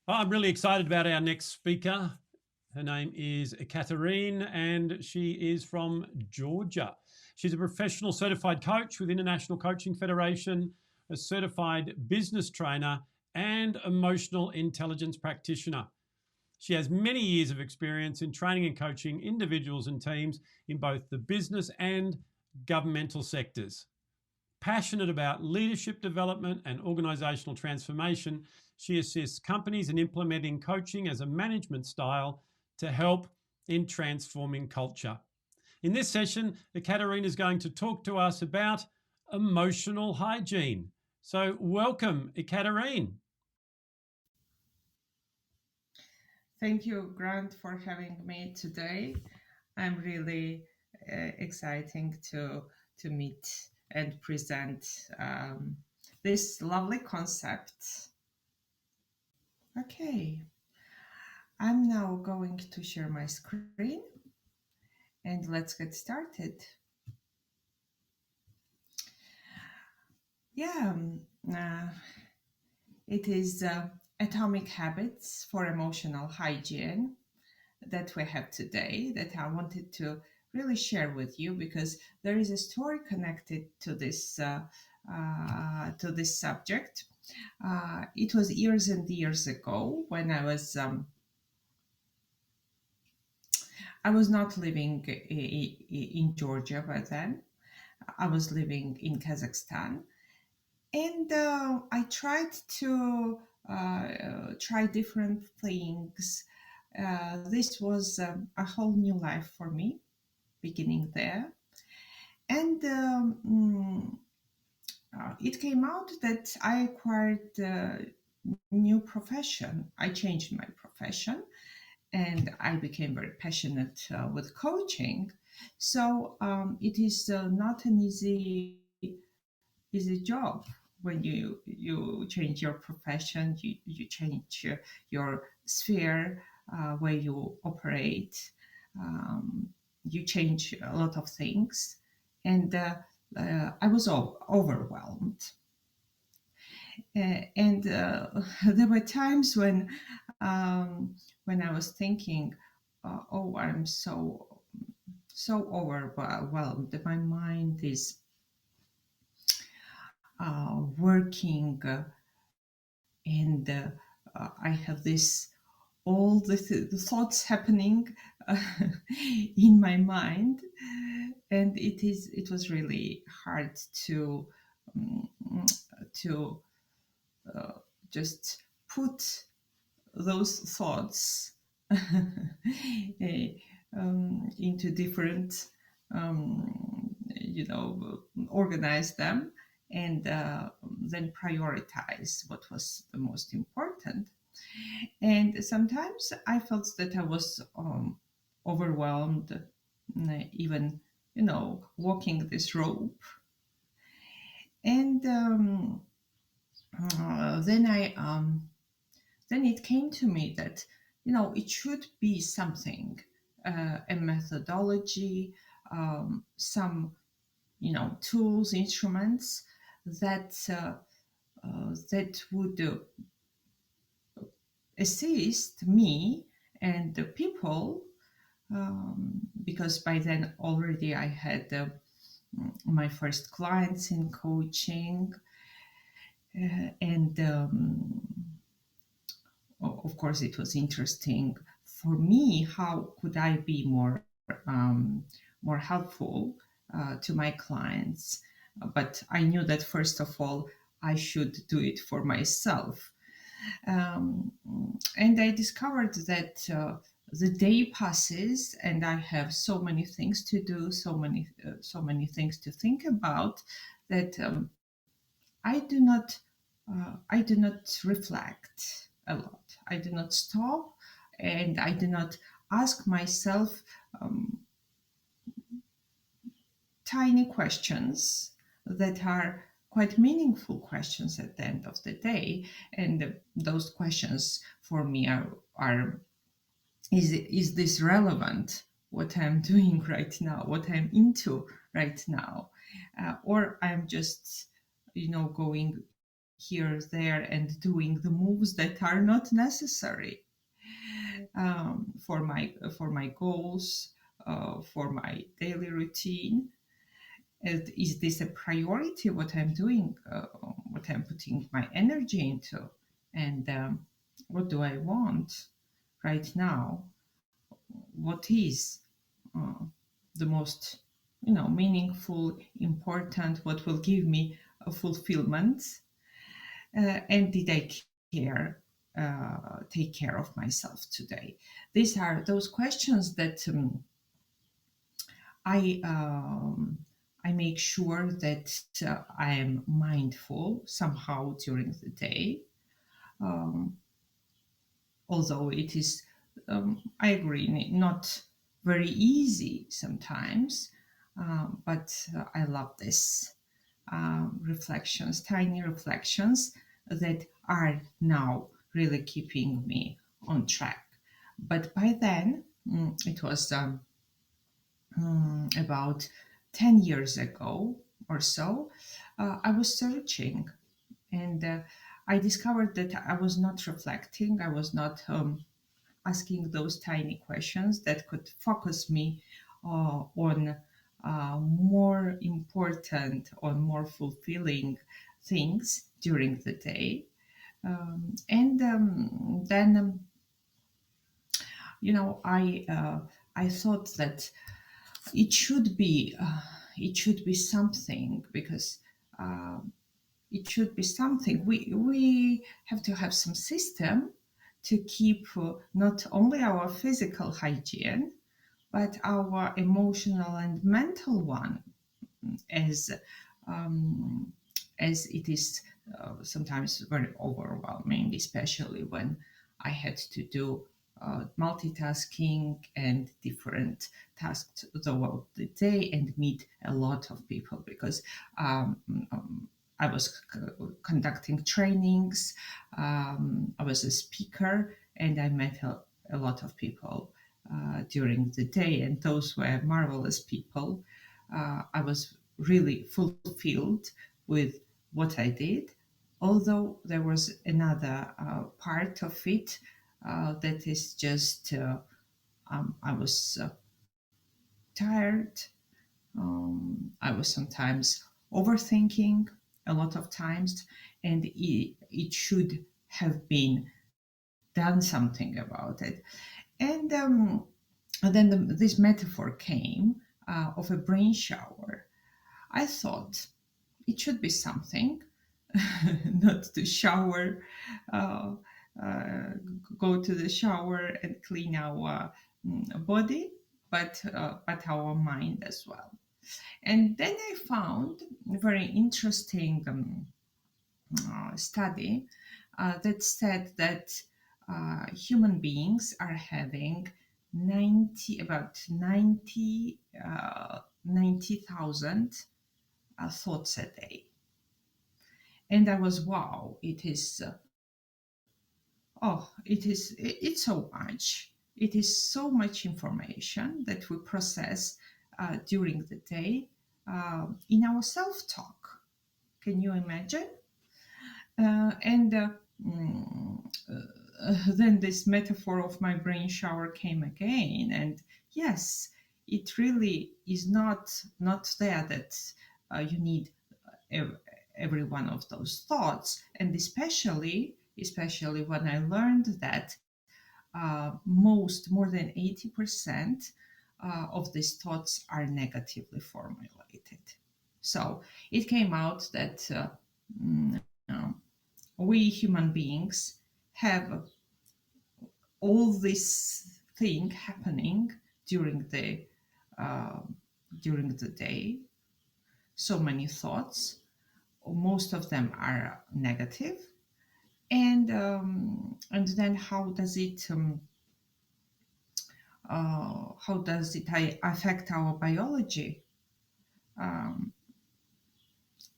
I'm really excited about our next speaker. Her name is Ekaterine, and she is from Georgia. She's a professional certified coach with International Coaching Federation, a certified business trainer, and emotional intelligence practitioner. She has many years of experience in training and coaching individuals and teams in both the business and governmental sectors. Passionate about leadership development and organizational transformation, she assists companies in implementing coaching as a management style to help in transforming culture. In this session, Ekaterine is going to talk to us about emotional hygiene. So, welcome, Ekaterine. Thank you, Grant, for having me today. I'm really exciting to meet and present this lovely concept. Okay, I'm now going to share my screen and let's get started. Yeah, it is Atomic Habits for Emotional Hygiene that we have today that I wanted to really share with you because there is a story connected to this subject. It was years and years ago when I was not living in Georgia by then. I was living in Kazakhstan, and I tried to try different things. This was a whole new life for me, beginning there. And it came out that I acquired a new profession. I changed my profession and I became very passionate with coaching. So it is not an easy job when you change your profession, you change your sphere where you operate, um, you change a lot of things, and I was overwhelmed. And there were times when I was thinking, "Oh, I'm so overwhelmed. My mind is working, and I have this all the thoughts happening uh, in my mind, and it was really hard um, to uh, just put those thoughts into different, organize them and then prioritize what was the most important. And sometimes I felt that I was overwhelmed, even, walking this rope. And then then it came to me that it should be something, a methodology, some tools, instruments that that would assist me and the people, because by then already I had my first clients in coaching, and of course it was interesting for me how could I be more helpful to my clients. But I knew that first of all I should do it for myself. um, and I discovered that the day passes and I have so many things to do, so many things to think about, that I do not reflect a lot. I do not stop, and I do not ask myself um, tiny questions that are quite meaningful questions at the end of the day. And those questions for me are is this relevant, what I'm doing right now, what I'm into right now, or I'm just going here, there, and doing the moves that are not necessary for my goals, for my daily routine. Is this a priority? What I'm doing, what I'm putting my energy into, and what do I want right now? What is uh, the most, meaningful, important? What will give me a fulfillment? And did I care? Take care of myself today. These are those questions that I um, I make sure that I am mindful somehow during the day. Um, Although it is, I agree, not very easy sometimes, but I love this reflections, tiny reflections that are now really keeping me on track. But by then, it was about 10 years ago or so, I was searching, and I discovered that I was not reflecting, I was not asking those tiny questions that could focus me on more important, on more fulfilling things during the day. And then, I thought that it should be something, because uh, it should be something. We have to have some system to keep not only our physical hygiene, but our emotional and mental one, as um, as it is sometimes very overwhelming, especially when I had to do multitasking and different tasks throughout the day and meet a lot of people, because um, um, I was conducting trainings, I was a speaker, and I met a lot of people during the day, and those were marvelous people. I was really fulfilled with what I did, although there was another part of it that is just I was tired. I was sometimes overthinking a lot of times, and it should have been done something about it. And then this metaphor came of a brain shower. I thought it should be something, not to shower, uh, uh, go to the shower and clean our body, but our mind as well. And then I found a very interesting study that said that human beings are having 90 about 90,000 thoughts a day. And I was, wow, it's so much. It is so much information that we process during the day in our self-talk. Can you imagine? And mm, Then this metaphor of my brain shower came again, and yes, it really is not there that you need ev- every one of those thoughts, and especially when I learned that more than 80% of these thoughts are negatively formulated. So it came out that mm, um, we human beings have all this thing happening during the uh, during the day. So many thoughts. Most of them are negative, and then how does it affect our biology? Um,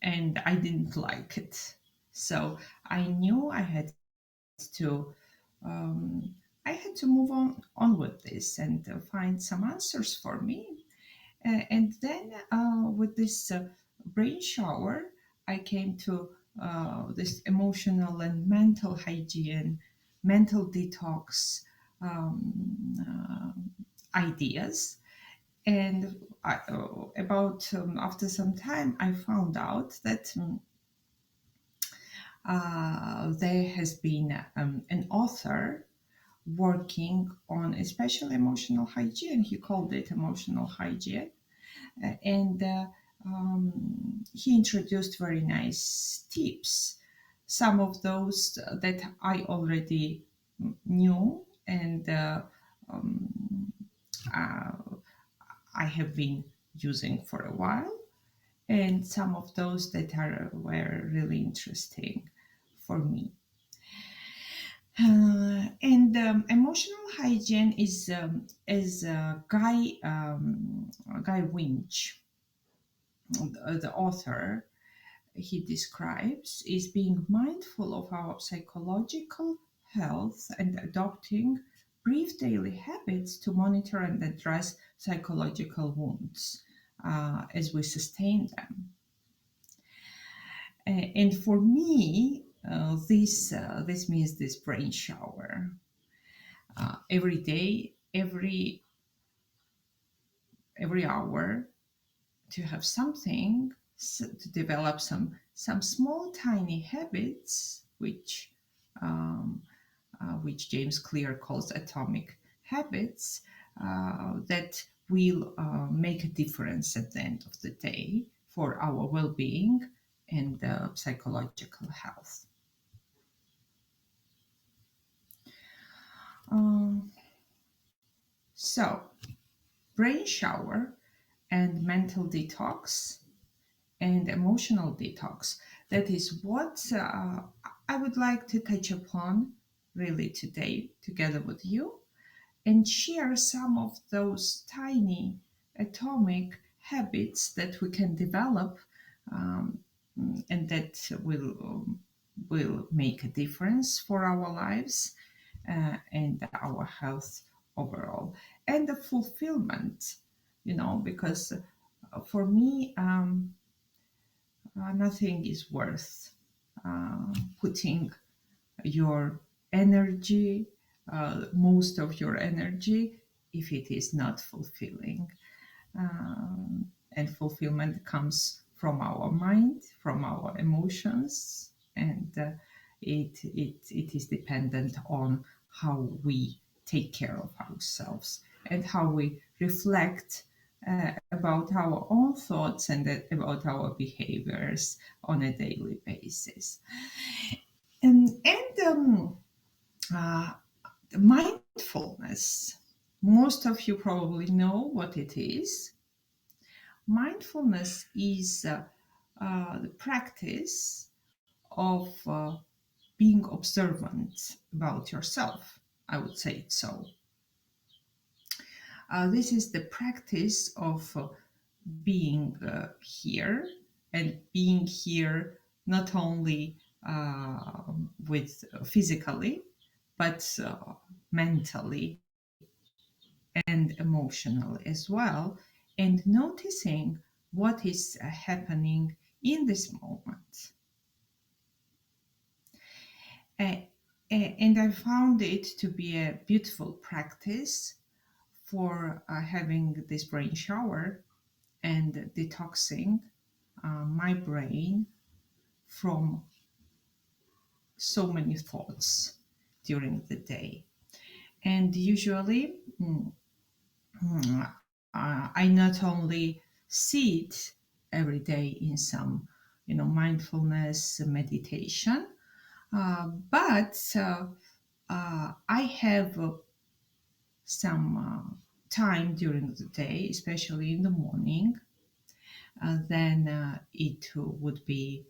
and I didn't like it. So I knew to um, I had to move on with this and find some answers for me. And then with this brain shower, I came to this emotional and mental hygiene, mental detox ideas. And about after some time, I found out that there has been an author working on especially emotional hygiene. He called it emotional hygiene. And he introduced very nice tips. Some of those that I already knew and uh, I have been using for a while, and some of those that were really interesting for me. And emotional hygiene is Guy Winch, the author. He describes is being mindful of our psychological health and adopting brief daily habits to monitor and address psychological wounds as we sustain them. And for me, this means this brain shower every day, every hour, to have something, to develop some small tiny habits which James Clear calls atomic habits, that will make a difference at the end of the day for our well-being and psychological health. Um, so, brain shower and mental detox and emotional detox. That is what I would like to touch upon really today together with you and share some of those tiny atomic habits that we can develop, um, and that will make a difference for our lives and our health overall, and the fulfillment, because for me, nothing is worth putting your energy, most of your energy, if it is not fulfilling. And fulfillment comes from our mind, from our emotions, and it is dependent on how we take care of ourselves and how we reflect about our own thoughts and about our behaviors on a daily basis. And uh, mindfulness. Most of you probably know what it is. Mindfulness is the practice of being observant about yourself. I would say it so. This is the practice of being here, and being here not only with physically, but mentally and emotionally as well, and noticing what is happening in this moment. Uh, and I found it to be a beautiful practice for having this brain shower and detoxing my brain from so many thoughts during the day. And usually, I not only sit every day in some, mindfulness meditation, but I have some time during the day, especially in the morning. Then it would be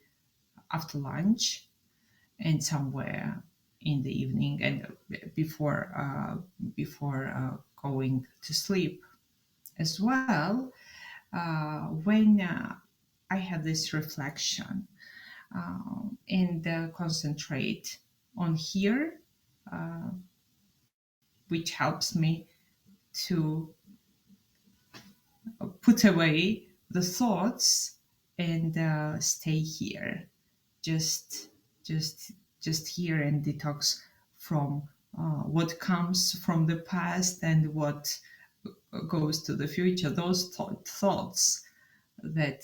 after lunch and somewhere in the evening and before going to sleep as well, when I have this reflection and concentrate on here, uh, which helps me to put away the thoughts and stay here, just just just hear and detox from what comes from the past and what goes to the future. Those thoughts that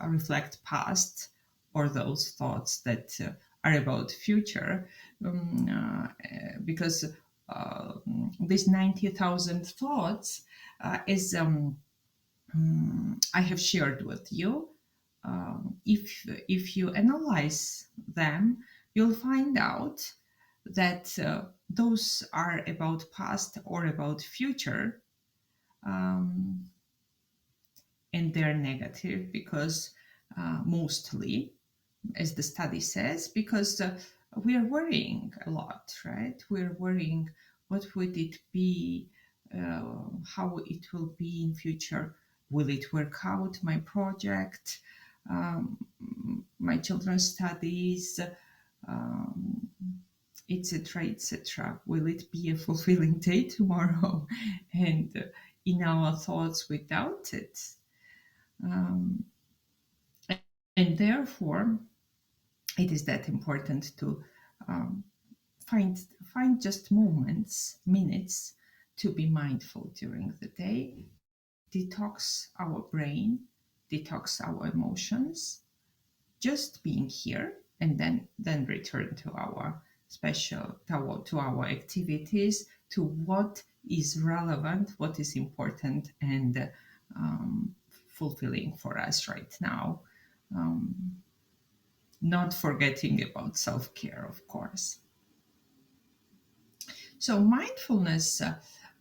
reflect past, or those thoughts that are about future, because these 90,000 thoughts I have shared with you. If you analyze them, you'll find out that those are about past or about future, um, and they're negative because mostly, as the study says, because we are worrying a lot, right? We're worrying what would it be, how it will be in future. Will it work out, my project, um, my children's studies, um, etc., etc.? Will it be a fulfilling day tomorrow? And in our thoughts, we doubt it. Um, and therefore, it is that important to um, find find just moments, minutes, to be mindful during the day, detox our brain, detox our emotions, just being here, and then return to our special to our activities, to what is relevant, what is important, and fulfilling for us right now. Um, Not forgetting about self-care, of course. So mindfulness,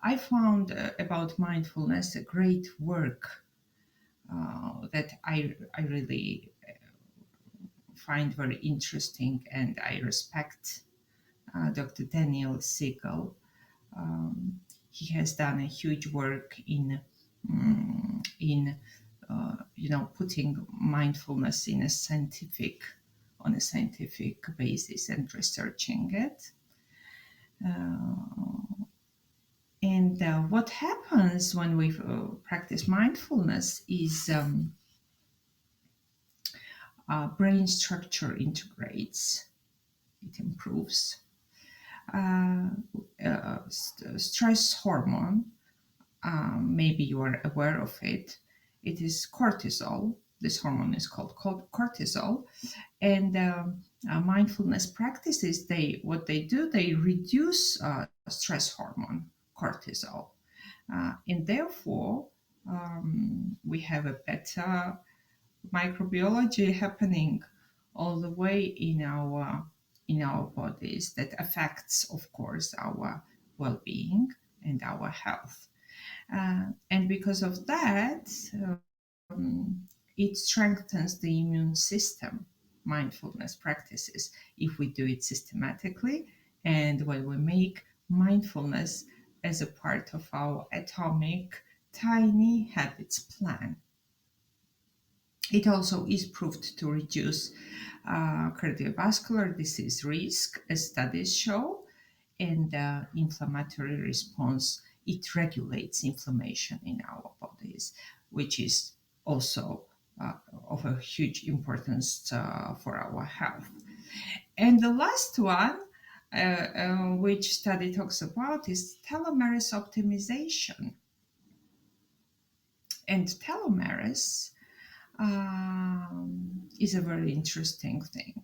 I found about mindfulness a great work that I really find very interesting, and I respect Dr. Daniel Siegel. Um, he has done a huge work in putting mindfulness in a scientific on a scientific basis and researching it. And what happens when we practice mindfulness is brain structure integrates, it improves. Stress hormone, maybe you are aware of it. It is cortisol. This hormone is called cortisol, and mindfulness practices, what they do, they reduce stress hormone cortisol, and therefore we have a better microbiology happening all the way in our bodies, that affects, of course, our well-being and our health, and because of that, it strengthens the immune system. Mindfulness practices, if we do it systematically, and when we make mindfulness as a part of our atomic tiny habits plan. It also is proved to reduce cardiovascular disease risk, as studies show, and inflammatory response. It regulates inflammation in our bodies, which is also of a huge importance for our health. And the last one, which study talks about, is telomerase optimization. And telomerase is a very interesting thing.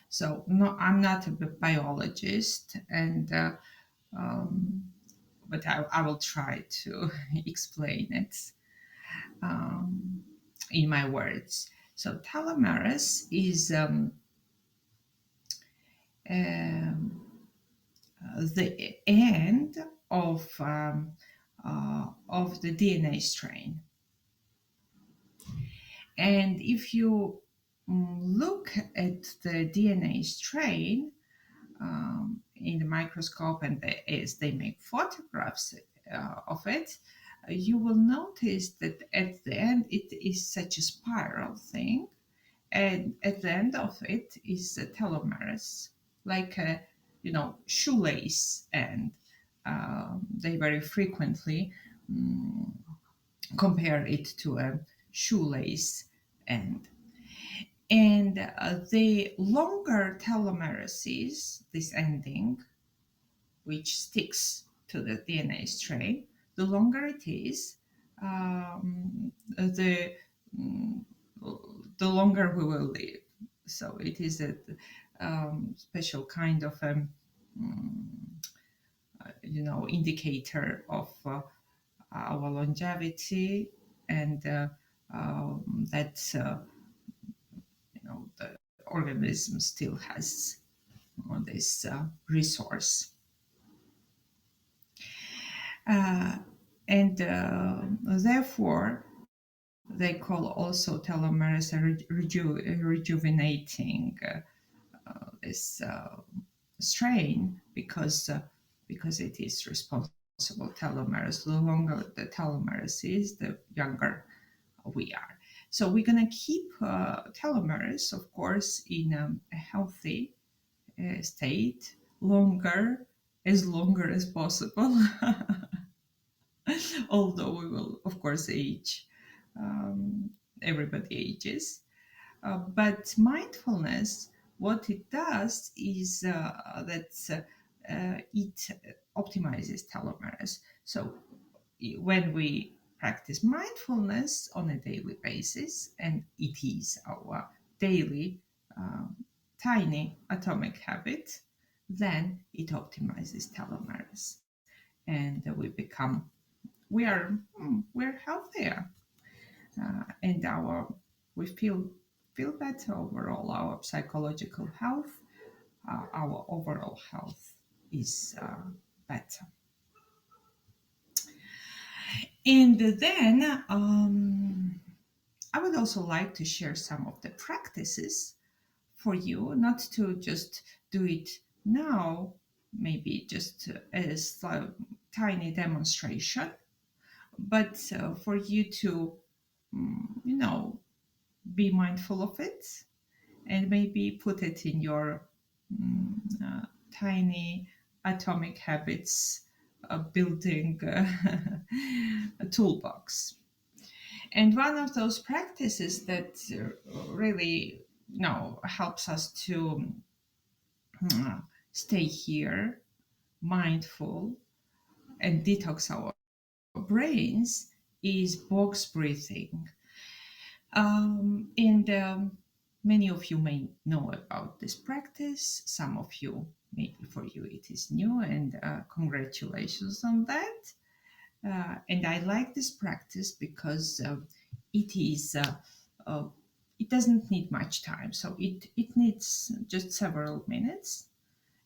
So, no, I'm not a biologist, and but I will try to explain it in my words. So, telomerase is the end of the DNA strain. And if you look at the DNA strain in the microscope, and as they make photographs of it, you will notice that at the end it is such a spiral thing, and at the end of it is a telomerase, like a shoelace end. They very frequently compare it to a shoelace end. And the longer telomerase is, this ending, which sticks to the DNA strain, the longer it is, the mm, the longer we will live. So it is a special kind of indicator of our longevity, and that the organism still has this resource. Uh, and therefore, they call also telomeres a rejuvenating this strain, because it is responsible. Telomeres, the longer the telomeres is, the younger we are. So we're going to keep telomeres, of course, in a healthy state as longer as possible. Although we will, of course, age. Um, Everybody ages. But mindfulness, what it does is that it optimizes telomeres. So when we practice mindfulness on a daily basis, and it is our daily um, tiny atomic habit, then it optimizes telomeres, and we're healthier, and we feel better overall. Our psychological health, our overall health is better. And then I would also like to share some of the practices for you, not to just do it now, maybe just as a tiny demonstration, but for you to, be mindful of it, and maybe put it in your mm, tiny atomic habits building a toolbox. And one of those practices that really helps us to stay here, mindful, and detox our brains is box breathing. And many of you may know about this practice. Some of you, maybe for you, it is new, and congratulations on that. And I like this practice because it is it doesn't need much time, so it needs just several minutes,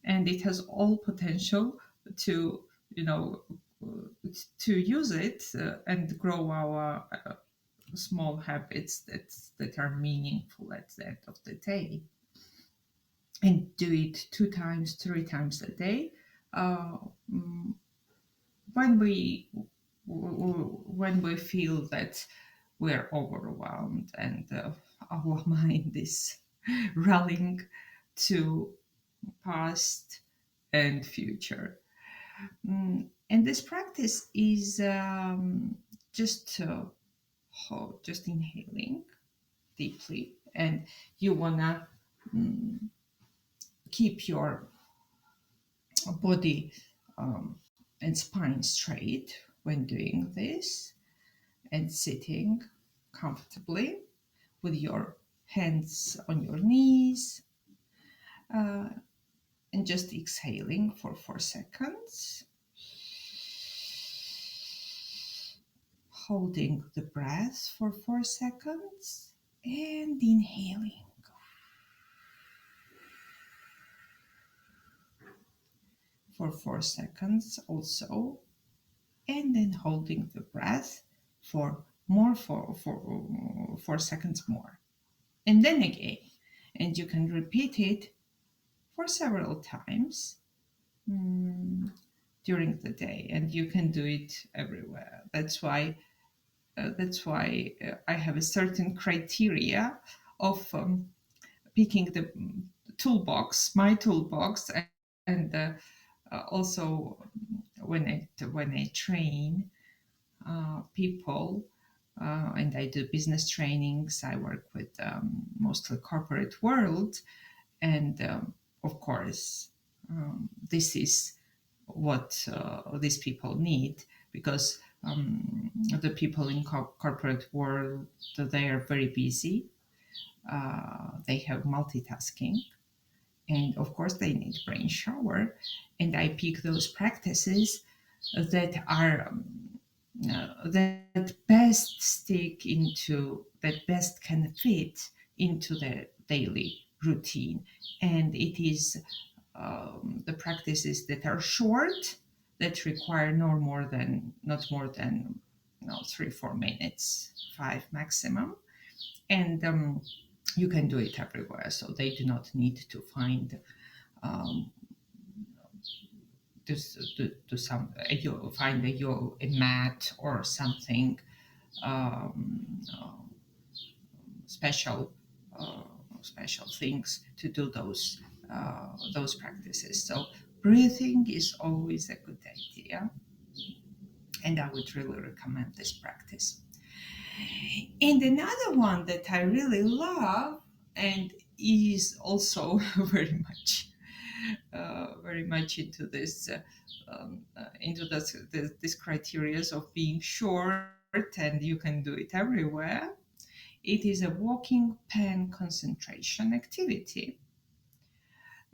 and it has all potential to you know to use it and grow our small habits that are meaningful at the end of the day, and do it 2 times, 3 times a day. Uh, mm, when we feel that we're overwhelmed, and our mind is rallying to past and future. And this practice is just just inhaling deeply, and you wanna mm, keep your body and spine straight when doing this, and sitting comfortably with your hands on your knees, uh, and just exhaling for 4 seconds, holding the breath for 4 seconds, and inhaling for 4 seconds also, and then holding the breath for 4 seconds more, and then again. And you can repeat it for several times during the day, and you can do it everywhere. That's why I have a certain criteria of picking the toolbox, my toolbox, and also when I train people and I do business trainings. I work with mostly corporate world, and of course, this is what these people need, because the people in corporate world, they are very busy. They have multitasking, and of course they need brain shower. And I pick those practices that are that best stick into, that best can fit into the daily routine. And it is the practices that are short, that require not more than 3-4 minutes, 5 maximum. And you can do it everywhere, so they do not need to find um, to some you find a mat or something uh, special uh, special things to do those practices. So breathing is always a good idea, and I would really recommend this practice. And another one that I really love, and is also very much into this criteria of being short, and you can do it everywhere. It is a walking pen concentration activity.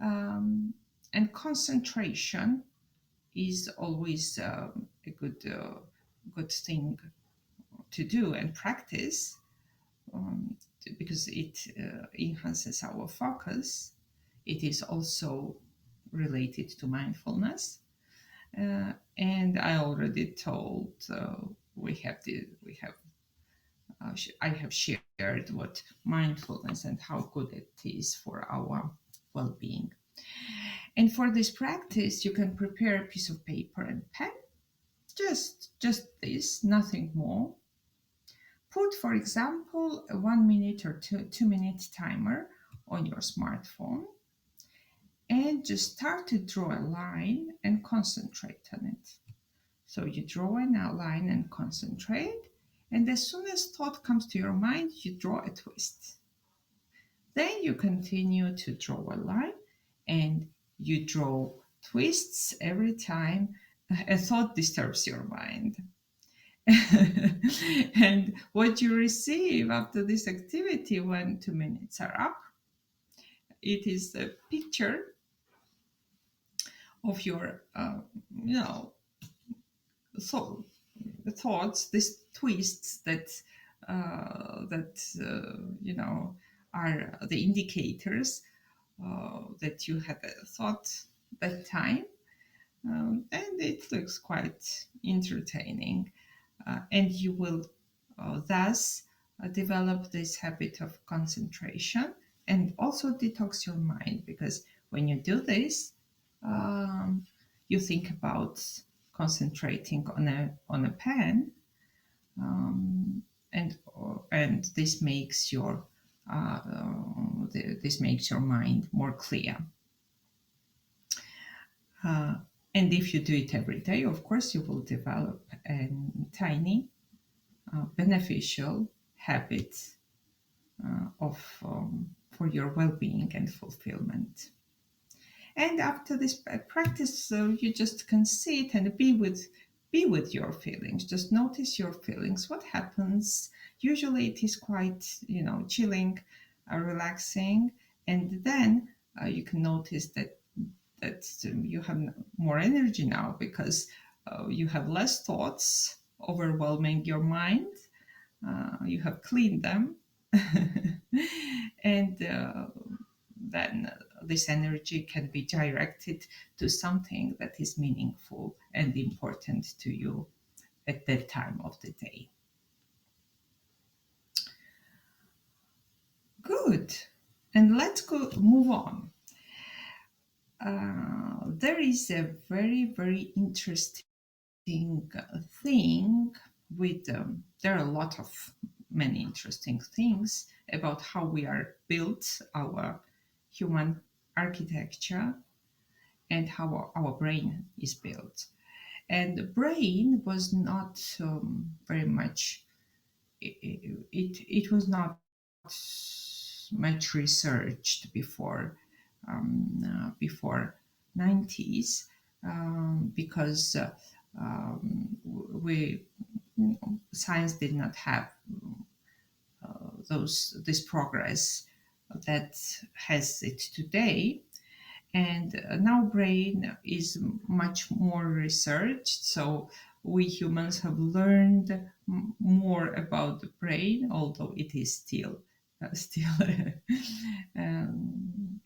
Um, and concentration is always a good thing to do and practice, um, because it enhances our focus. It is also related to mindfulness. And I already told, I have shared what mindfulness and how good it is for our well-being. And for this practice, you can prepare a piece of paper and pen, just this, nothing more. Put, for example, a 1 minute or 2 minute timer on your smartphone, and just start to draw a line and concentrate on it. So you draw an outline and concentrate, and as soon as thought comes to your mind, you draw a twist. Then you continue to draw a line, and you draw twists every time a thought disturbs your mind. And what you receive after this activity, when 2 minutes are up, it is a picture of your, so thoughts, these twists that are the indicators that you had a thought that time, and it looks quite entertaining, and you will thus develop this habit of concentration, and also detox your mind, because when you do this, um, you think about concentrating on a pen, and this makes your mind more clear. Uh, and if you do it every day, of course, you will develop a tiny beneficial habit of for your well-being and fulfillment. And after this practice, you just can sit and be with your feelings. Just notice your feelings. What happens? Usually, it is quite chilling, relaxing, and then you can notice that you have more energy now, because you have less thoughts overwhelming your mind. You have cleaned them, and then this energy can be directed to something that is meaningful and important to you at that time of the day. Good. And let's go move on. There is a very, very interesting thing with there are a lot of many interesting things about how we are built, our human architecture, and how our brain is built. And the brain was not very much it was not much researched before 90s, because we science did not have this progress that has it today. And now brain is much more researched, so we humans have learned more about the brain, although it is still um,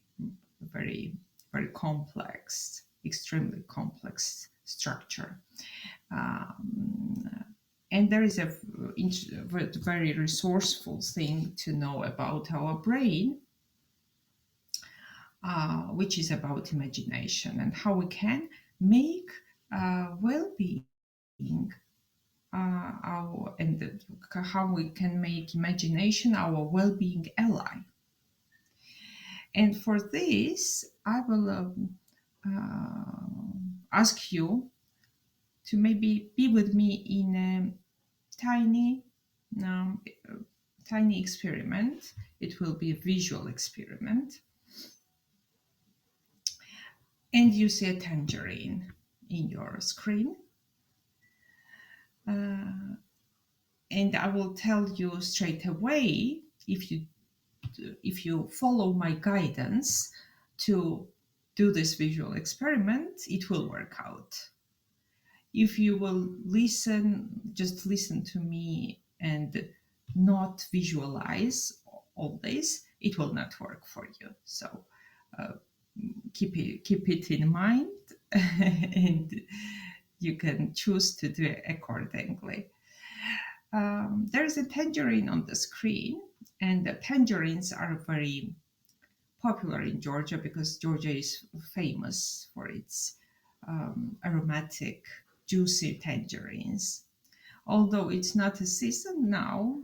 very very complex, extremely complex structure. And there is a very resourceful thing to know about our brain, which is about imagination and how we can make well-being our and how we can make imagination our well-being ally. And for this, I will ask you to maybe be with me in a um, tiny experiment. It will be a visual experiment. And you see a tangerine in your screen. And I will tell you straight away, if you follow my guidance to do this visual experiment, it will work out. If you will just listen to me and not visualize all this, it will not work for you. So uh, keep it in mind, and you can choose to do it accordingly. There is a tangerine on the screen, and the tangerines are very popular in Georgia because Georgia is famous for its aromatic, juicy tangerines. Although it's not a season now,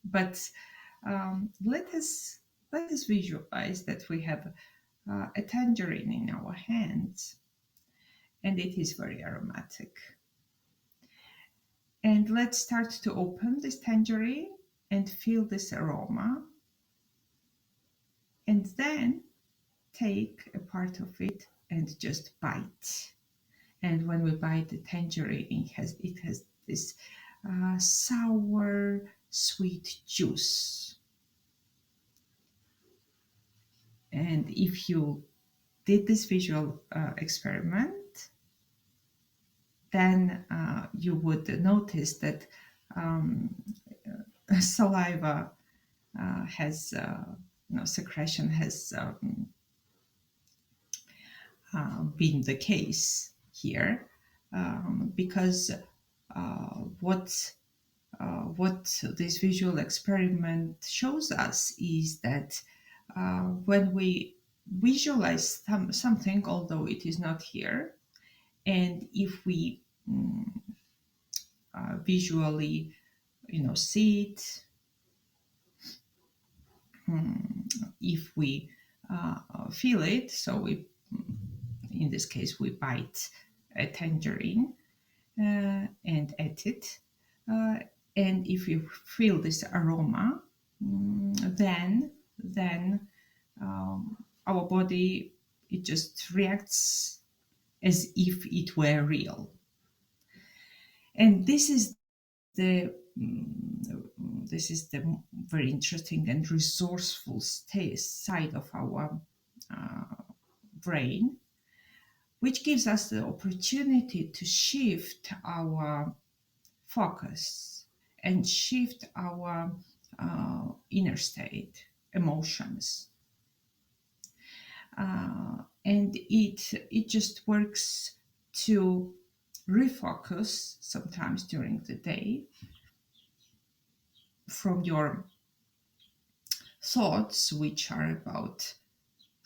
but let us visualize that we have a tangerine in our hands, and it is very aromatic. And let's start to open this tangerine and feel this aroma, and then take a part of it and just bite. And when we bite the tangerine, it has this sour, sweet juice. And if you did this visual experiment, then you would notice that saliva has secretion has been the case here, because what this visual experiment shows us is that when we visualize something, although it is not here, and if we visually, see it, if we feel it, so we, in this case, we bite a tangerine and eat it, and if you feel this aroma, then our body, it just reacts as if it were real. And the this is the very interesting and resourceful side of our brain, which gives us the opportunity to shift our focus and shift our inner state, emotions. And it just works to refocus sometimes during the day from your thoughts, which are about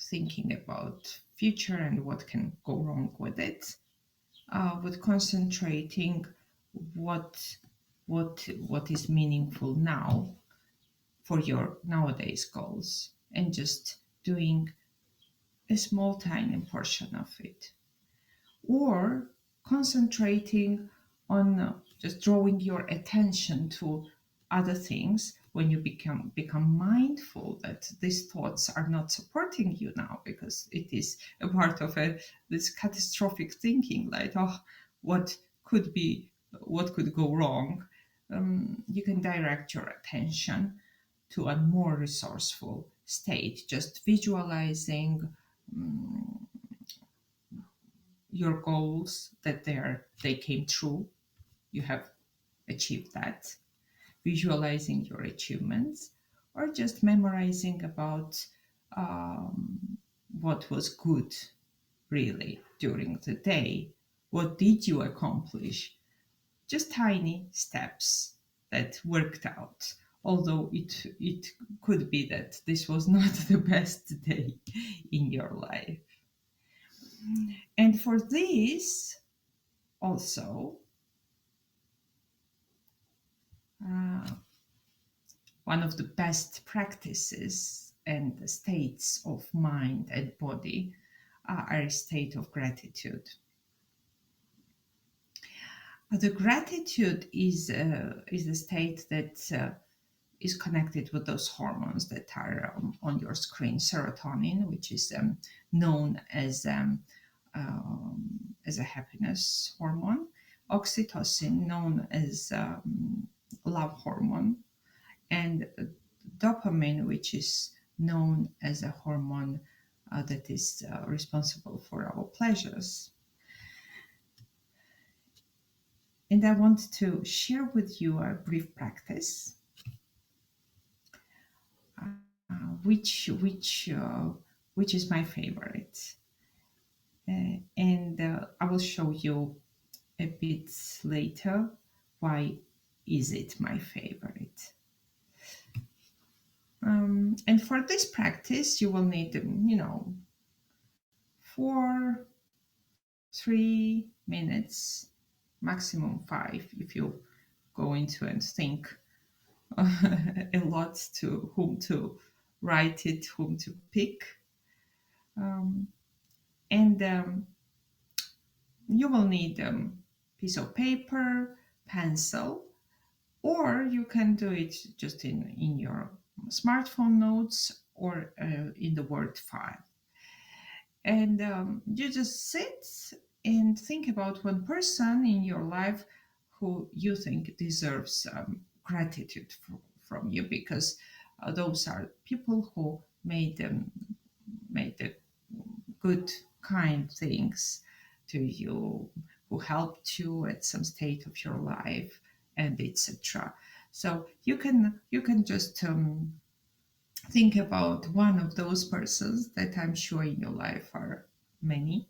thinking about future and what can go wrong with it, with concentrating what is meaningful now for your nowadays goals, and just doing a small tiny portion of it, or concentrating on just drawing your attention to other things. When you become mindful that these thoughts are not supporting you now, because it is a part of this catastrophic thinking, like, oh, what could be, what could go wrong, you can direct your attention to a more resourceful state, just visualizing your goals, that they came true, you have achieved that, visualizing your achievements, or just memorizing about um, what was good really during the day. What did you accomplish? Just tiny steps that worked out. Although it could be that this was not the best day in your life. And for this, also, uh, one of the best practices and states of mind and body are a state of gratitude. The gratitude is a state that is connected with those hormones that are on your screen. Serotonin, which is known as a happiness hormone. Oxytocin, known as love hormone, and dopamine, which is known as a hormone that is responsible for our pleasures. And I want to share with you a brief practice, which which uh, which is my favorite, and I will show you a bit later why is it my favorite. And for this practice, you will need, 4 3 minutes, maximum 5, if you go into and think a lot to whom to write it, whom to pick. Um, and you will need a piece of paper, pencil, or you can do it just in your smartphone notes, or in the Word file. And you just sit and think about one person in your life who you think deserves gratitude from you, because those are people who made the good, kind things to you, who helped you at some state of your life, and etc. So you can just think about one of those persons that I'm sure in your life are many,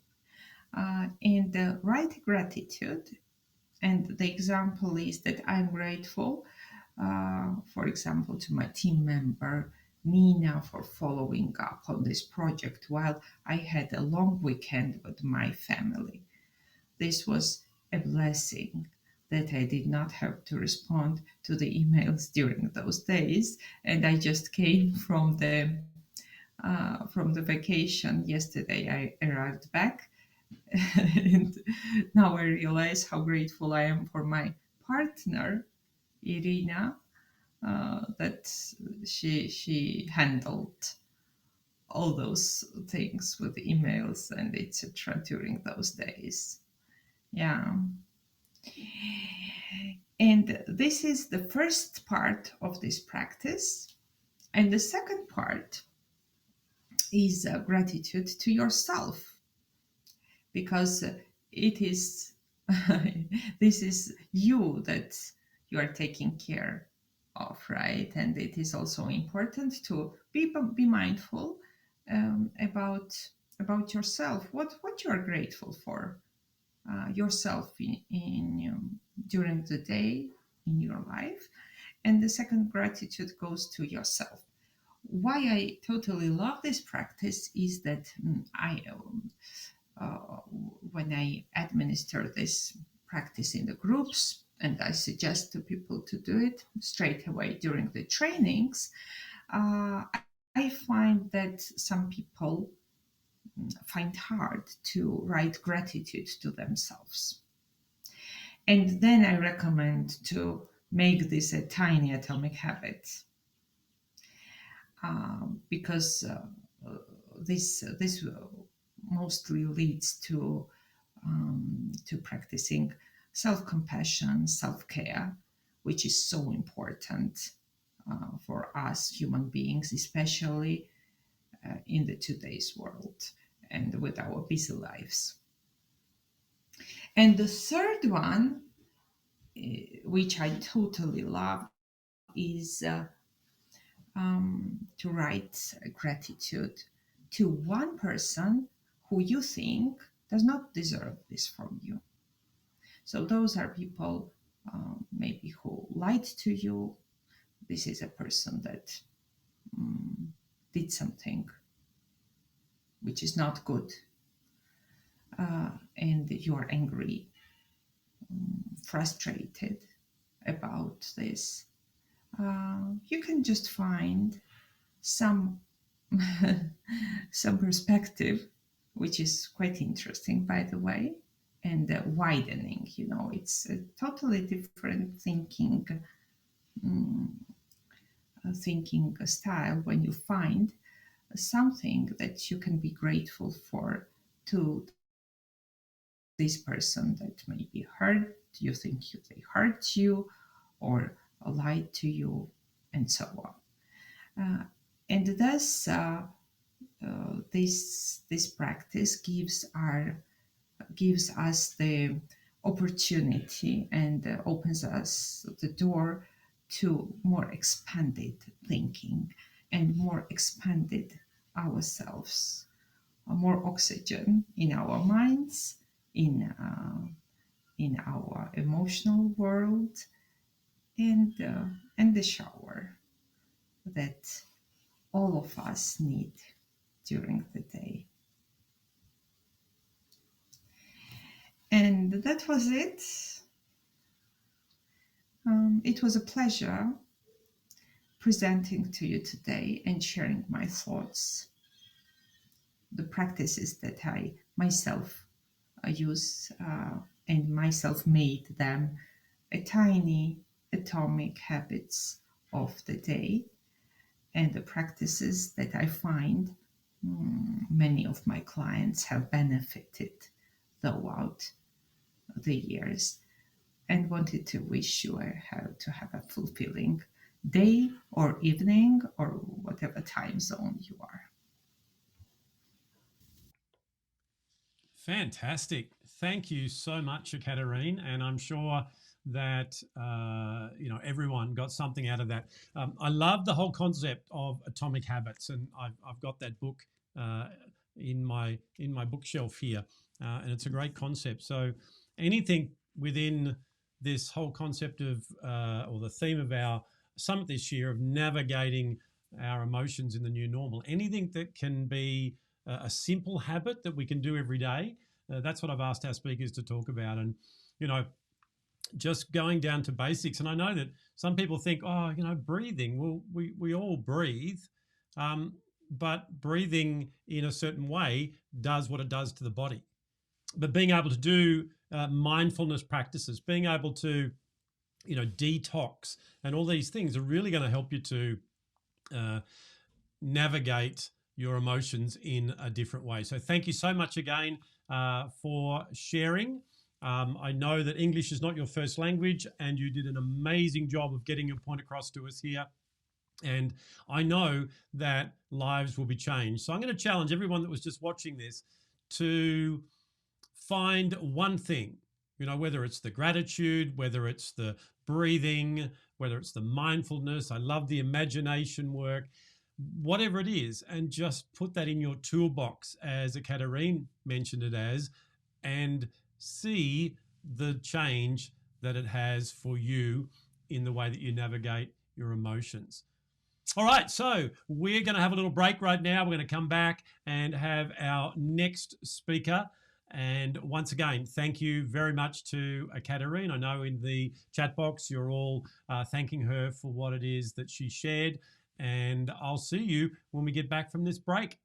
and write gratitude. And the example is that I'm grateful, for example, to my team member Nina for following up on this project while I had a long weekend with my family. This was a blessing that I did not have to respond to the emails during those days, and I just came from the vacation yesterday. I arrived back, and now I realize how grateful I am for my partner, Irina, that she handled all those things with emails and etc. during those days. Yeah. And this is the first part of this practice. And the second part is gratitude to yourself, because it is this is you that you are taking care of, right? And it is also important to be mindful about yourself, what you are grateful for yourself in during the day in your life. And the second gratitude goes to yourself. Why I totally love this practice is that I uh, when I administer this practice in the groups, and I suggest to people to do it straight away during the trainings, I find that some people find hard to write gratitude to themselves. And then I recommend to make this a tiny atomic habit, because this mostly leads to practicing self-compassion, self-care, which is so important for us human beings, especially in the today's world and with our busy lives. And the third one, which I totally love, is to write gratitude to one person who you think does not deserve this from you. So those are people maybe who lied to you. This is a person that did something which is not good, and you are angry, frustrated about this. You can just find some some perspective, which is quite interesting, by the way, and widening. You know, it's a totally different thinking style when you find something that you can be grateful for to this person that maybe hurt you, think they hurt you or lied to you, and so on. And thus, this practice gives us the opportunity and opens us the door to more expanded thinking and more expanded ourselves, more oxygen in our minds, in our emotional world, and the shower that all of us need during the day. And that was it. It was a pleasure presenting to you today and sharing my thoughts, the practices that I myself use and myself made them a tiny atomic habits of the day, and the practices that I find many of my clients have benefited throughout the years, and wanted to wish you to have a fulfilling day or evening or whatever time zone you are. Fantastic. Thank you so much, Ekaterine. And I'm sure that everyone got something out of that. I love the whole concept of atomic habits, and I've got that book in my bookshelf here, and it's a great concept. So anything within this whole concept of or the theme of our summit this year of navigating our emotions in the new normal, anything that can be a simple habit that we can do every day. That's what I've asked our speakers to talk about. And, just going down to basics. And I know that some people think, oh, breathing. Well, we all breathe, but breathing in a certain way does what it does to the body. But being able to do mindfulness practices, being able to, detox and all these things are really going to help you to navigate your emotions in a different way. So thank you so much again for sharing. I know that English is not your first language, and you did an amazing job of getting your point across to us here. And I know that lives will be changed. So I'm going to challenge everyone that was just watching this to find one thing, whether it's the gratitude, whether it's the breathing, whether it's the mindfulness. I love the imagination work, whatever it is, and just put that in your toolbox, as Ekaterine mentioned it as, and see the change that it has for you in the way that you navigate your emotions. All right, so we're going to have a little break right now. We're going to come back and have our next speaker. And once again, thank you very much to Ekaterine. I know in the chat box you're all thanking her for what it is that she shared. And I'll see you when we get back from this break.